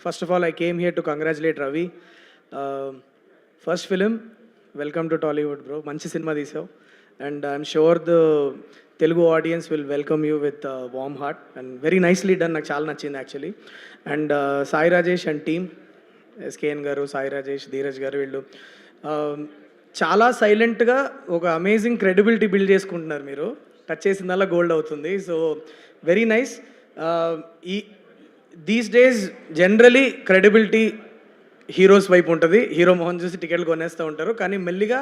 First of all, I came here to congratulate Ravi. First film, welcome to Tollywood, bro. Manchi cinema తీసావు. And I'm sure the Telugu audience will welcome you with a warm heart. And very nicely done, నాకు చాలా నచ్చింది actually. And Sai Rajesh and team, SKN గారు, సాయి రాజేష్, ధీరజ్ గారు, వీళ్ళు చాలా సైలెంట్గా ఒక అమేజింగ్ క్రెడిబిలిటీ బిల్డ్ చేసుకుంటున్నారు. మీరు టచ్ చేసిందల్లా గోల్డ్ అవుతుంది. So very nice. ఈ these days generally credibility heroes వైపు ఉంటుంది. హీరో మోహన్ చూసి టికెట్లు కొనేస్తూ ఉంటారు. కానీ మెల్లిగా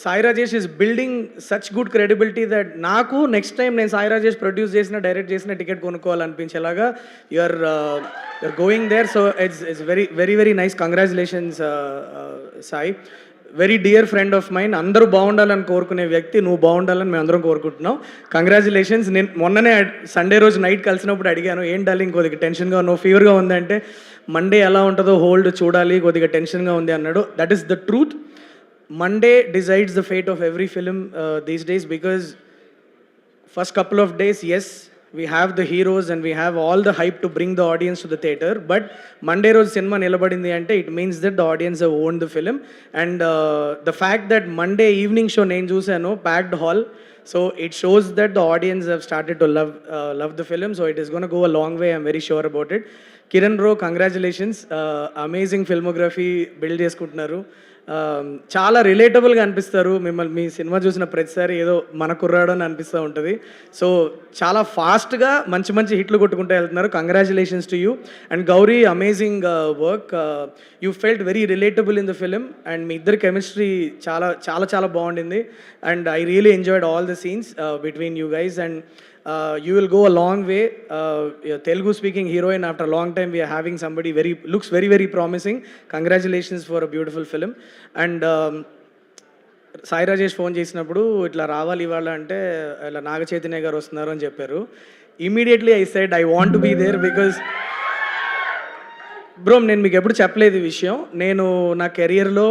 Sai Rajesh is building such good credibility that నాకు నెక్స్ట్ టైం నేను సాయి రాజేష్ ప్రొడ్యూస్ చేసిన, డైరెక్ట్ చేసిన టికెట్ కొనుక్కోవాలనిపించేలాగా you're going there. So it's very very very nice. Congratulations Sai, very dear friend of mind. అందరూ బాగుండాలని కోరుకునే వ్యక్తి, నువ్వు బాగుండాలని మేము అందరం కోరుకుంటున్నాం. కంగ్రాచులేషన్స్. నేను మొన్ననే సండే రోజు నైట్ కలిసినప్పుడు అడిగాను, ఏం డార్లింగ్ కొద్దిగా టెన్షన్గా ఉన్నావు, ఫీవర్గా ఉందంటే మండే ఎలా ఉంటుందో హోల్డ్ చూడాలి, కొద్దిగా టెన్షన్గా ఉంది అన్నాడు. That is the truth. Monday decides the fate of every film these days, because first couple of days, yes, we have the heroes and we have all the hype to bring the audience to the theater, but Monday roju cinema nilabadindi ante it means that the audience have owned the film. And the fact that Monday evening show nenu chusano, packed hall, so it shows that the audience have started to love the film. So it is going to go a long way, I'm very sure about it. Kiran bro, congratulations. Amazing filmography build చేసుకుంటున్నారు. చాలా రిలేటబుల్గా అనిపిస్తారు. మిమ్మల్ని మీ cinema చూసిన ప్రతిసారి ఏదో మన కుర్రాడు అని అనిపిస్తూ ఉంటుంది. సో చాలా ఫాస్ట్గా మంచి మంచి హిట్లు కొట్టుకుంటూ వెళ్తున్నారు. Congratulations to you. And Gauri, amazing work. You felt very relatable in the film. And మీ ఇద్దరి కెమిస్ట్రీ చాలా చాలా చాలా బాగుండింది. And I really enjoyed all the scenes between you guys. And you will go a long way. Telugu speaking heroine, after a long time we are having somebody looks very very promising. Congratulations for a beautiful film. And Sai Rajesh phone చేసినప్పుడు ఇట్లా రావాలి ఇవాళ అంటే ఇలా నాగ చైతన్య గారు వస్తున్నారు అని చెప్పారు. Immediately I said I want to be there, because bro నేను మీకు ఎప్పుడు చెప్పలేదు ఈ విషయం. నేను నా కెరియర్లో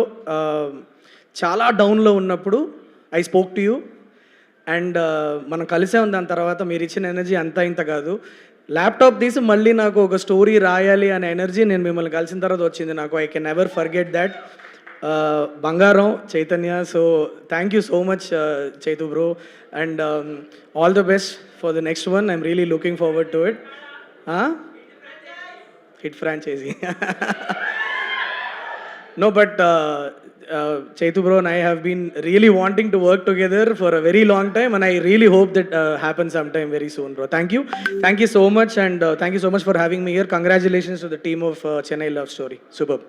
చాలా డౌన్లో ఉన్నప్పుడు I spoke to you. And మనం కలిసే ఉంది. దాని తర్వాత మీరు ఇచ్చిన ఎనర్జీ అంతా ఇంత కాదు. ల్యాప్టాప్ తీసి మళ్ళీ నాకు ఒక స్టోరీ రాయాలి అనే ఎనర్జీ నేను మిమ్మల్ని కలిసిన తర్వాత వచ్చింది నాకు. I can never forget that. బంగారం, Chaitanya. So thank you so much Chaitu bro. And all the best for the next one. I'm really looking forward to it. Hit franchise. No, but Chaitu bro and I have been really wanting to work together for a very long time, and I really hope that happens sometime very soon, bro. Thank you so much, and thank you so much for having me here. Congratulations to the team of Chennai Love Story. Superb.